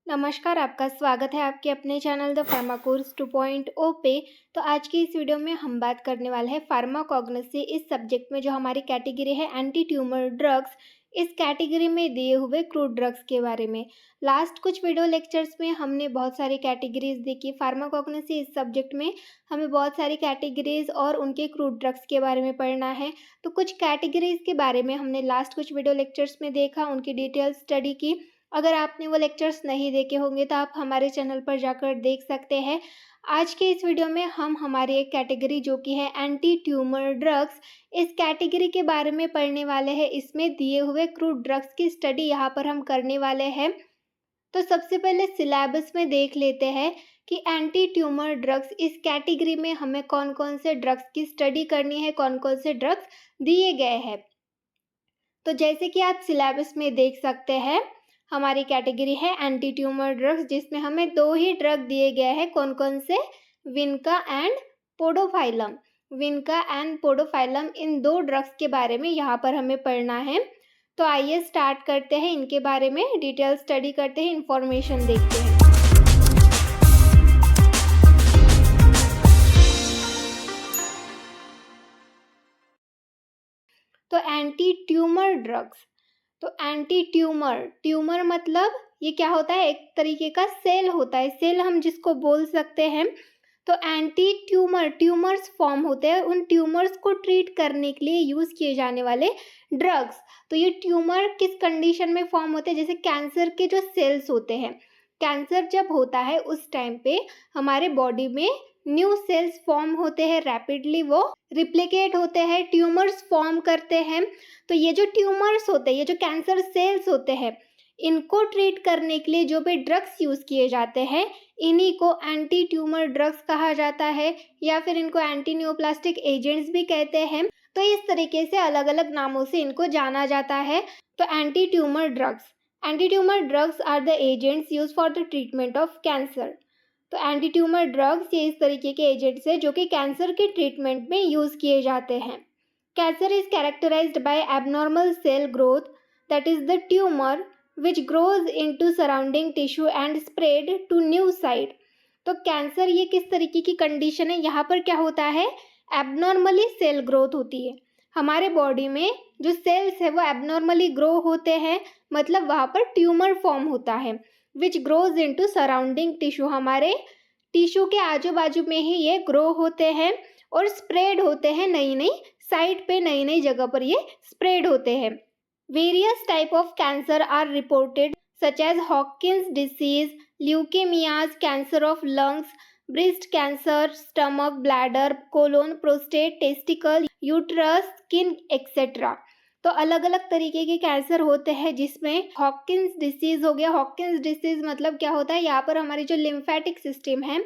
नमस्कार, आपका स्वागत है आपके अपने चैनल द फार्माकोर्स 2.0 पे। तो आज की इस वीडियो में हम बात करने वाले हैं फार्माकोग्नोसी इस सब्जेक्ट में जो हमारी कैटेगरी है एंटी ट्यूमर ड्रग्स। इस कैटेगरी में दिए हुए क्रूड ड्रग्स के बारे में लास्ट कुछ वीडियो लेक्चर्स में हमने बहुत सारी कैटेगरीज देखी। फार्माकोग्नोसी इस सब्जेक्ट में हमें बहुत सारी कैटेगरीज और उनके क्रूड ड्रग्स के बारे में पढ़ना है। तो कुछ कैटेगरीज के बारे में हमने लास्ट कुछ वीडियो लेक्चर्स में देखा, उनकी डिटेल स्टडी की। अगर आपने वो लेक्चर्स नहीं देखे होंगे तो आप हमारे चैनल पर जाकर देख सकते हैं। आज के इस वीडियो में हम हमारी एक कैटेगरी जो कि है एंटी ट्यूमर ड्रग्स, इस कैटेगरी के बारे में पढ़ने वाले हैं। इसमें दिए हुए क्रूड ड्रग्स की स्टडी यहाँ पर हम करने वाले हैं। तो सबसे पहले सिलेबस में देख लेते हैं कि एंटी ट्यूमर ड्रग्स इस कैटेगरी में हमें कौन कौन से ड्रग्स की स्टडी करनी है, कौन कौन से ड्रग्स दिए गए हैं। तो जैसे कि आप सिलेबस में देख सकते हैं, हमारी कैटेगरी है एंटी ट्यूमर ड्रग्स, जिसमें हमें दो ही ड्रग दिए गए हैं। कौन कौन से? Vinca and podophyllum. Vinca and podophyllum, इन दो ड्रग्स के बारे में यहाँ पर हमें पढ़ना है। तो आइए स्टार्ट करते हैं, इनके बारे में डिटेल स्टडी करते हैं, इंफॉर्मेशन देखते हैं। तो एंटी ट्यूमर ड्रग्स, तो एंटी ट्यूमर, ट्यूमर मतलब ये क्या होता है? एक तरीके का सेल होता है, सेल हम जिसको बोल सकते हैं। तो एंटी ट्यूमर, ट्यूमर्स फॉर्म होते हैं, उन ट्यूमर्स को ट्रीट करने के लिए यूज़ किए जाने वाले ड्रग्स। तो ये ट्यूमर किस कंडीशन में फॉर्म होते हैं? जैसे कैंसर के जो सेल्स होते हैं, कैंसर जब होता है उस टाइम पे हमारे बॉडी में न्यू सेल्स फॉर्म होते हैं, रैपिडली वो रिप्लिकेट होते हैं, ट्यूमर्स फॉर्म करते हैं। तो ये जो ट्यूमर्स होते हैं, ये जो कैंसर सेल्स होते हैं, इनको ट्रीट करने के लिए जो भी ड्रग्स यूज़ किए जाते हैं, इन्हीं को एंटी ट्यूमर ड्रग्स कहा जाता है, या फिर इनको एंटी न्यूप्लास्टिक एजेंट्स भी कहते हैं। तो इस तरीके से अलग अलग नामों से इनको जाना जाता है। तो anti tumour drugs are the agents use for the treatment of cancer. तो एंटी ट्यूमर ड्रग्स ये इस तरीके के एजेंट्स हैं जो कि कैंसर के ट्रीटमेंट में यूज़ किए जाते हैं। Cancer is characterised by abnormal cell growth, that is the tumour which grows into surrounding tissue and spread to new site। तो कैंसर ये किस तरीके की कंडीशन है? यहाँ पर क्या होता है? एबनॉर्मली सेल ग्रोथ होती है। हमारे बॉडी में जो सेल्स है वो एबनॉर्मली ग्रो होते हैं, मतलब वहाँ पर ट्यूमर फॉर्म होता है। Which grows into surrounding tissue, हमारे टिश्यू के आजू बाजू में ही ये ग्रो होते हैं और स्प्रेड होते हैं, नई नई साइट पे, नई नई जगह पर ये स्प्रेड होते हैं। Various type of cancer are reported such as Hawkins disease, leukemias, cancer of lungs, breast cancer, stomach, bladder, colon, prostate, testicle, uterus, skin, etc। तो अलग अलग तरीके के कैंसर होते हैं, जिसमें हॉकिंस डिसीज हो गया। हॉकिंस डिसीज मतलब क्या होता है? यहाँ पर हमारी जो लिम्फेटिक सिस्टम है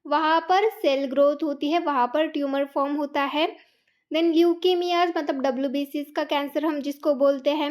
वहाँ पर सेल ग्रोथ होती है, वहाँ पर ट्यूमर फॉर्म होता है। देन ल्यूकेमियाज मतलब WBCs का कैंसर हम जिसको बोलते हैं।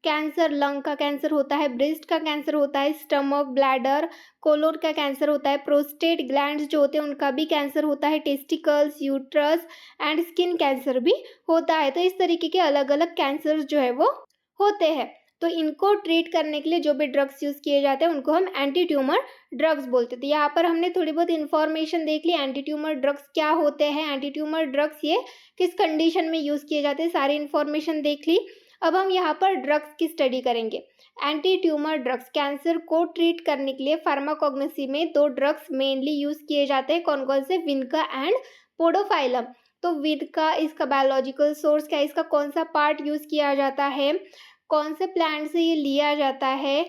कैंसर लंग का कैंसर होता है, ब्रेस्ट का कैंसर होता है, स्टमक, ब्लैडर, कोलोन का कैंसर होता है, प्रोस्टेट ग्लैंड्स जो होते हैं उनका भी कैंसर होता है, testicles, uterus and skin cancer भी होता है। तो इस तरीके के अलग अलग कैंसर जो है वो होते हैं। तो इनको ट्रीट करने के लिए जो भी ड्रग्स यूज़ किए जाते हैं उनको हम एंटी ट्यूमर ड्रग्स बोलते थे। यहाँ पर हमने थोड़ी बहुत इन्फॉर्मेशन देख ली, एंटी ट्यूमर ड्रग्स क्या होते हैं, एंटी ट्यूमर ड्रग्स ये किस कंडीशन में यूज़ किए जाते हैं, सारी इन्फॉर्मेशन देख ली। अब हम यहाँ पर ड्रग्स की स्टडी करेंगे। एंटी ट्यूमर ड्रग्स, कैंसर को ट्रीट करने के लिए फार्माकोग्नोसी में दो ड्रग्स मेनली यूज़ किए जाते हैं। कौन कौन से? Vinca and podophyllum. तो विनका, इसका बायोलॉजिकल सोर्स क्या है, इसका कौन सा पार्ट यूज़ किया जाता है, कौन से प्लांट से ये लिया जाता है,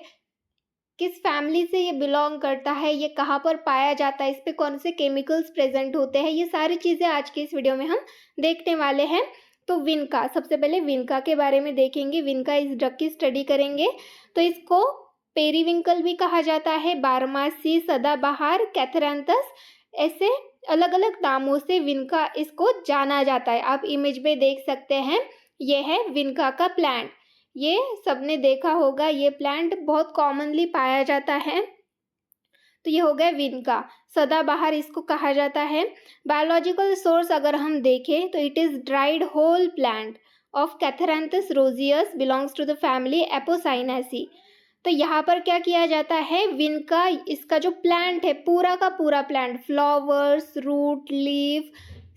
किस फैमिली से ये बिलोंग करता है, ये कहाँ पर पाया जाता है, इस पे कौन से केमिकल्स प्रेजेंट होते हैं, ये सारी चीज़ें आज के इस वीडियो में हम देखने वाले हैं। तो विनका, सबसे पहले विनका के बारे में देखेंगे। विनका इस ड्रग की स्टडी करेंगे। तो इसको पेरीविंकल भी कहा जाता है, बारहमासी, सदाबहार, कैथरैंथस, ऐसे अलग अलग नामों से विनका इसको जाना जाता है। आप इमेज में देख सकते हैं, ये है विनका का प्लांट। ये सबने देखा होगा, ये प्लांट बहुत कॉमनली पाया जाता है। तो ये हो गया विनका। सदाबहार इसको कहा जाता है। बायोलॉजिकल सोर्स अगर हम देखें तो it is dried whole plant of catharanthus roseus, belongs to the family apocynaceae. तो यहाँ पर क्या किया जाता है, विनका इसका जो प्लांट है पूरा का पूरा plant, flowers, root, leaf,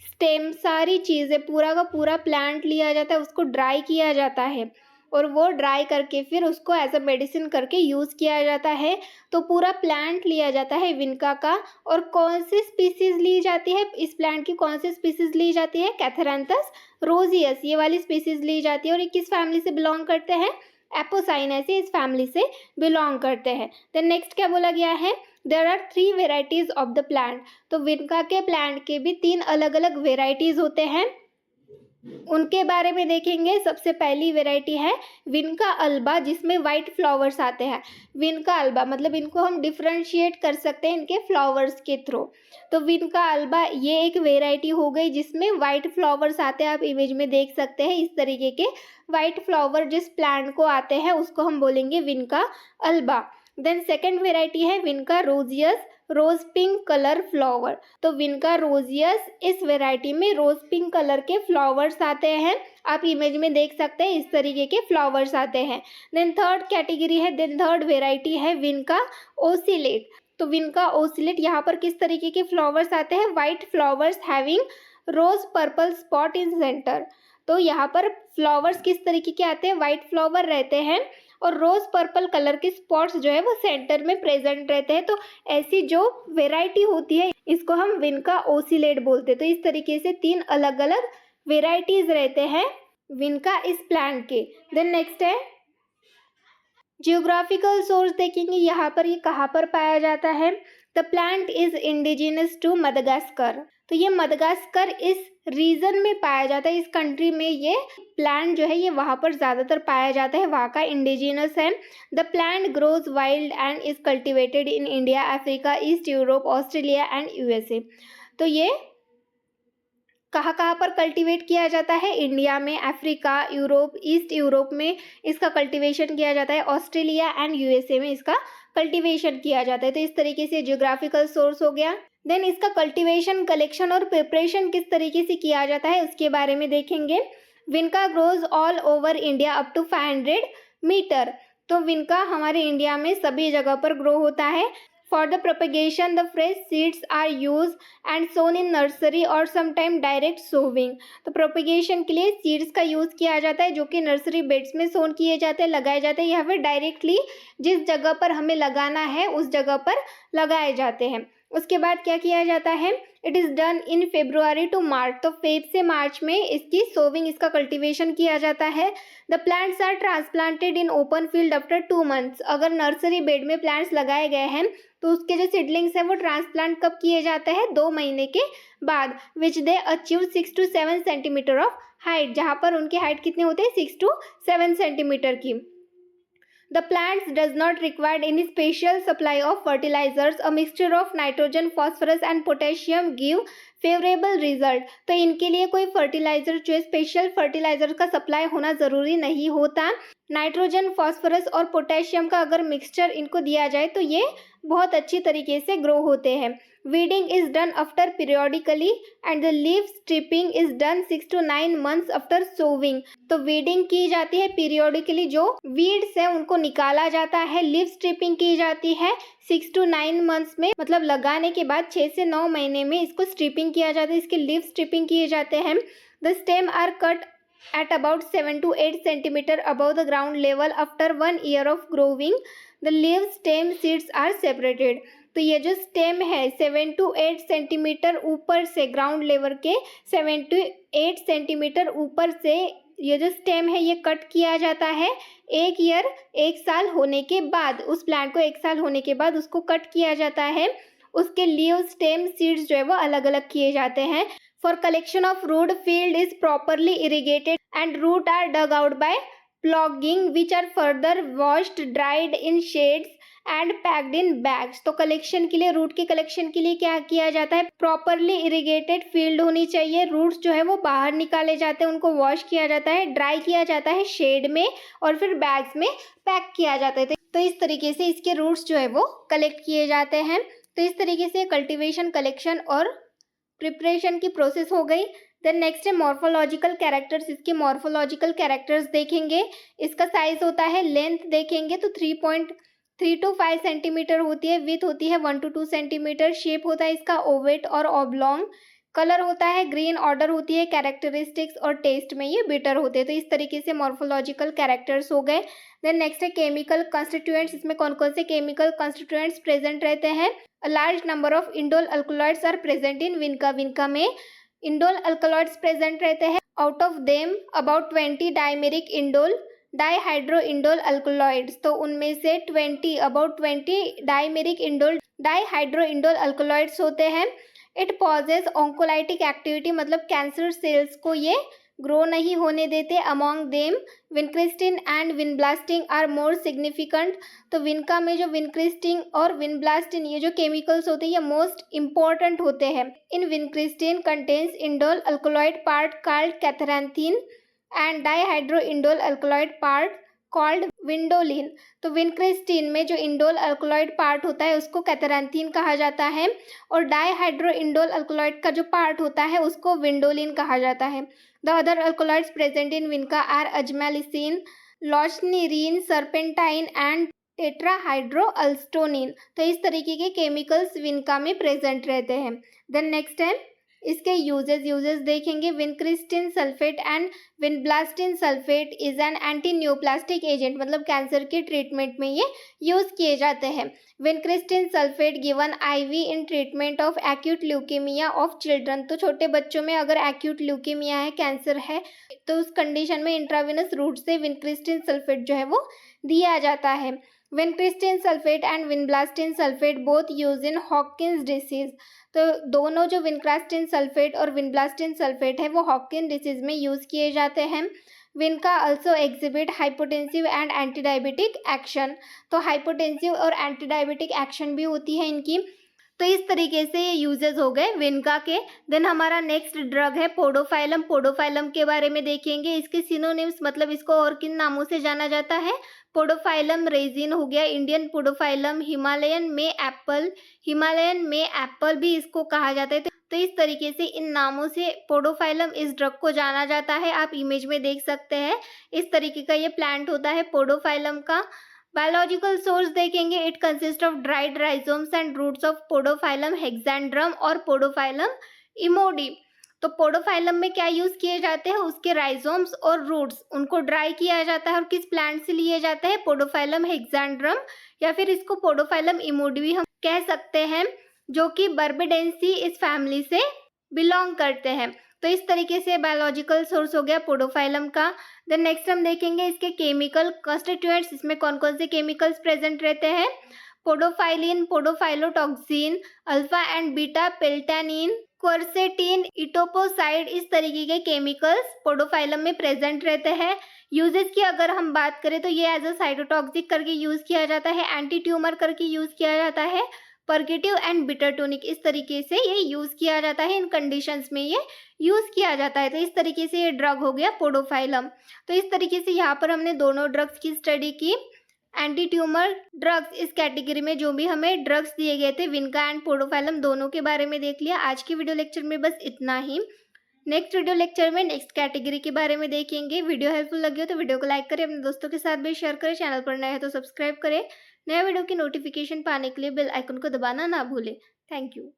stem, सारी चीज़ें, पूरा का पूरा प्लांट लिया जाता है, उसको ड्राई किया जाता है और वो ड्राई करके फिर उसको एज अ मेडिसिन करके यूज़ किया जाता है। तो पूरा प्लांट लिया जाता है विनका का। और कौन सी स्पीसीज ली जाती है, इस प्लांट की कौन सी स्पीसीज ली जाती है, कैथरैंथस रोजियस, ये वाली स्पीसीज ली जाती है। और ये किस फैमिली से बिलोंग करते हैं, एपोसाइनेसी, इस फैमिली से बिलोंग करते हैं। देन नेक्स्ट क्या बोला गया है, there are 3 varieties of the plant. तो विनका के प्लांट के भी 3 अलग अलग वेराइटीज होते हैं, उनके बारे में देखेंगे। सबसे पहली वेराइटी है विनका अल्बा, जिसमें वाइट फ्लावर्स आते हैं। विनका अल्बा मतलब इनको हम डिफ्रेंशिएट कर सकते हैं इनके फ्लावर्स के थ्रू। तो विनका अल्बा ये एक वेराइटी हो गई जिसमें वाइट फ्लावर्स आते हैं, आप इमेज में देख सकते हैं इस तरीके के वाइट फ्लावर जिस प्लांट को आते हैं उसको हम बोलेंगे विनका अल्बा। देन सेकेंड वेराइटी है विनका रोजियस, रोज पिंक कलर फ्लावर। तो विनका रोजियस इस वेराइटी में रोज पिंक कलर के फ्लावर्स आते हैं, आप इमेज में देख सकते हैं इस तरीके के फ्लावर्स आते हैं। देन थर्ड कैटेगरी है, देन थर्ड वेराइटी है विनका ओसिलेट। तो विनका ओसिलेट यहाँ पर किस तरीके के फ्लावर्स आते हैं, white flowers having rose purple spot in centre. तो यहाँ पर फ्लावर्स किस तरीके के आते हैं, वाइट फ्लावर रहते हैं और रोज पर्पल कलर के स्पॉट्स जो है वो सेंटर में प्रेजेंट रहते हैं। तो ऐसी जो वेराइटी होती है इसको हम विनका ओसिलेट बोलते हैं। तो इस तरीके से 3 अलग अलग वेराइटीज रहते हैं विनका इस प्लांट के। देन नेक्स्ट है जियोग्राफिकल सोर्स, देखेंगे यहाँ पर ये कहाँ पर पाया जाता है। The plant is indigenous to Madagascar. तो ये मदगास्कर इस रीजन में पाया जाता है, इस कंट्री में ये प्लांट जो है ये वहाँ पर ज़्यादातर पाया जाता है, वहाँ का इंडिजिनस है। The plant grows wild and is cultivated in India, Africa, east Europe, Australia and USA. तो ये कहाँ कहाँ पर कल्टीवेट किया जाता है, इंडिया में, अफ्रीका, यूरोप, ईस्ट यूरोप में इसका कल्टीवेशन किया जाता है, ऑस्ट्रेलिया एंड यूएसए में इसका कल्टीवेशन किया जाता है। तो इस तरीके से जियोग्राफिकल सोर्स हो गया। देन इसका कल्टीवेशन, कलेक्शन और प्रिपरेशन किस तरीके से किया जाता है उसके बारे में देखेंगे। Vinca grows all over India up to 500 metre. तो विनका हमारे इंडिया में सभी जगह पर ग्रो होता है। For the propagation the fresh seeds are use and sown in nursery और समटाइम डायरेक्ट सोविंग। तो प्रोपेगेशन के लिए सीड्स का यूज़ किया जाता है जो कि नर्सरी बेड्स में सोन किए जाते हैं, लगाए जाते हैं, या फिर डायरेक्टली जिस जगह पर हमें लगाना है उस जगह पर लगाए जाते हैं। उसके बाद क्या किया जाता है, it is done in February to March. तो फेब से मार्च में इसकी सोविंग, इसका कल्टीवेशन किया जाता है। The plants are transplanted in open field after 2 months. अगर नर्सरी बेड में प्लांट्स लगाए गए हैं तो उसके जो सीडलिंग्स हैं वो ट्रांसप्लांट कब किए जाते हैं, 2 महीने के बाद, which they achieve 6 to 7 centimetre of height, जहाँ पर उनकी हाइट कितने होते हैं, 6 to 7 सेंटीमीटर की। The plants does not require any special supply of fertilizers. A mixture of nitrogen, phosphorus and potassium give favourable result. तो इनके लिए कोई फर्टिलाइजर जो है स्पेशल फर्टिलाइजर का सप्लाई होना ज़रूरी नहीं होता। नाइट्रोजन, फास्फोरस और पोटेशियम का अगर मिक्सचर इनको दिया जाए तो ये बहुत अच्छी तरीके से ग्रो होते हैं। Weeding is done after periodically and the leaf stripping is done 6 to 9 months after sowing. तो वीडिंग की जाती है पीरियोडिकली, जो वीड्स है उनको निकाला जाता है। लीफ स्ट्रिपिंग की जाती है 6 to 9 months में, मतलब लगाने के बाद 6 से 9 महीने में इसको स्ट्रिपिंग किया जाता है, इसके लीफ स्ट्रिपिंग किए जाते हैं। The stem are cut at about 7 to 8 centimeter above the ground level after 1 year of growing. The leaves, stem, seeds are separated. तो ये जो स्टेम है 7 to 8 सेंटीमीटर ऊपर से, ग्राउंड लेवल के 7 to 8 सेंटीमीटर ऊपर से ये जो स्टेम है ये कट किया जाता है। 1 साल होने के बाद, उस प्लांट को 1 साल होने के बाद उसको कट किया जाता है। उसके लीव, स्टेम, सीड्स जो है वो अलग अलग किए जाते हैं। For collection of root, field is properly irrigated and root are dug out by plugging, which are further washed, dried in shades and packed in bags. तो कलेक्शन के लिए, रूट के कलेक्शन के लिए क्या किया जाता है, प्रॉपरली इरिगेटेड फील्ड होनी चाहिए। रूट्स जो है वो बाहर निकाले जाते हैं, उनको वॉश किया जाता है, ड्राई किया जाता है शेड में और फिर बैग्स में पैक किया जाता है। तो इस तरीके से इसके रूट्स जो है वो कलेक्ट किए जाते हैं। तो इस तरीके से कल्टीवेशन, कलेक्शन और प्रिपरेशन की प्रोसेस हो गई। देन नेक्स्ट है मॉर्फोलॉजिकल कैरेक्टर्स। इसके मॉर्फोलॉजिकल कैरेक्टर्स देखेंगे, इसका साइज होता है, लेंथ देखेंगे तो 3 to 5 सेंटीमीटर होती है, विथ होती है 1 to 2 सेंटीमीटर, शेप होता है इसका ओवेट और ऑब्लॉन्ग, कलर होता है ग्रीन, ऑर्डर होती है कैरेक्टरिस्टिक्स और टेस्ट में ये बिटर होते हैं। तो इस तरीके से मॉर्फोलॉजिकल कैरेक्टर्स हो गए। देन नेक्स्ट है केमिकल कंस्टिट्यूएंट्स। इसमें कौन कौन से केमिकल कंस्टिट्यूएंट्स प्रेजेंट रहते हैं? A large number of indole alkaloids are present in vinca. Vinca में इंडोल अल्कलॉइड्स प्रेजेंट रहते हैं। Out of them about 20 dimeric indole dihydro indole alkaloids. तो उनमें से about 20 dimeric indole dihydro indole alkaloids होते हैं। इट पॉजेज ऑन्कोलाइटिक एक्टिविटी, मतलब cancer cells को ये ग्रो नहीं होने देते। Among them vincristine and vinblastine are more significant. तो विनका में जो विनक्रिस्टिन और विनब्लास्टिन ये जो केमिकल्स होते हैं ये मोस्ट इंपॉर्टेंट होते हैं। In vincristine contains indole alkaloid part called catharanthine and dihydro indole alkaloid part called vindoline. तो विनक्रिस्टिन में जो इंडोल अल्कलॉइड पार्ट होता है उसको कैथरैंथीन कहा जाता है, और डाईहाइड्रो इंडोल अल्कलॉइड का जो पार्ट होता है उसको विंडोलिन कहा जाता है। The other alkaloids present in vinca are ajmalicine, lochnerine, serpentine and tetrahydroalstonine. तो इस तरीके के केमिकल्स विनका में प्रेजेंट रहते हैं। देन नेक्स्ट है इसके यूजेस देखेंगे। Vincristine sulphate and vinblastine sulphate is an anti neoplastic agent, मतलब कैंसर के ट्रीटमेंट में ये यूज किए जाते हैं। Vincristine sulphate given IV in treatment of acute leukaemia of children. तो छोटे बच्चों में अगर एक्यूट ल्यूकेमिया है, कैंसर है, तो उस कंडीशन में इंट्रावेनस रूट से विनक्रिस्टिन सल्फेट जो है वो दिया जाता है। Vincristine sulphate and vinblastine sulphate both use in Hodgkin's disease. तो दोनों जो विनक्रिस्टिन सल्फेट और विनब्लास्टिन सल्फेट है वो हॉकिन डिसीज में यूज़ किए जाते हैं। Vinca also exhibit hypotensive and anti diabetic action. तो हाइपोटेंसिव और एंटी डायबिटिक एक्शन भी होती है इनकी। तो इस तरीके से ये यूजेस हो गए विनका के। देन हमारा नेक्स्ट ड्रग है पोडोफाइलम। पोडोफाइलम के बारे में देखेंगे। इसके सिनोनिम्स, मतलब इसको और किन नामों से जाना जाता है? पोडोफाइलम रेजिन हो गया, इंडियन पोडोफाइलम, हिमालयन में एप्पल भी इसको कहा जाता है। तो इस तरीके से इन नामों से पोडोफाइलम इस ड्रग को जाना जाता है। आप इमेज में देख सकते हैं इस तरीके का ये प्लांट होता है पोडोफाइलम का। बायोलॉजिकल सोर्स देखेंगे। It consist of dried rhizomes and roots of podophyllum hexandrum और पोडोफाइलम इमोडी। तो पोडोफाइलम में क्या यूज किए जाते हैं? उसके राइजोम्स और रूट्स, उनको ड्राई किया जाता है। और किस प्लांट से लिए जाते हैं? पोडोफाइलम हेक्सेंड्रम, या फिर इसको पोडोफाइलम इमोडी भी हम कह सकते हैं, जो कि बर्बेडेंसी इस फैमिली से बिलोंग करते हैं। तो इस तरीके से बायोलॉजिकल सोर्स हो गया पोडोफाइलम का। देन नेक्स्ट हम देखेंगे इसके केमिकल कंस्टिट्यूएंट्स। इसमें कौन कौन से केमिकल्स प्रेजेंट रहते हैं? पोडोफाइलिन, पोडोफाइलोटॉक्सिन, अल्फा एंड बीटा पेल्टानिन, क्वर्सेटीन, इटोपोसाइड, इस तरीके के केमिकल्स पोडोफाइलम में प्रेजेंट रहते हैं। यूजेस की अगर हम बात करें तो ये एज अ साइटोटॉक्सिक करके यूज किया जाता है, एंटी ट्यूमर करके यूज किया जाता है, पर्गेटिव एंड बिटर टोनिक, इस तरीके से ये यूज किया जाता है। इन कंडीशंस में ये यूज किया जाता है। तो इस तरीके से ये ड्रग हो गया पोडोफाइलम। तो इस तरीके से यहाँ पर हमने दोनों ड्रग्स की स्टडी की। एंटी ट्यूमर ड्रग्स इस कैटेगरी में जो भी हमें ड्रग्स दिए गए थे, विनका एंड पोडोफाइलम, दोनों के बारे में देख लिया। आज के वीडियो लेक्चर में बस इतना ही। नेक्स्ट वीडियो लेक्चर में नेक्स्ट कैटेगरी के बारे में देखेंगे। वीडियो हेल्पफुल लगी हो तो वीडियो को लाइक करें, अपने दोस्तों के साथ भी शेयर करें। चैनल पर नए हैं तो सब्सक्राइब करें। नया वीडियो की नोटिफिकेशन पाने के लिए बेल आइकन को दबाना ना भूलें। Thank you.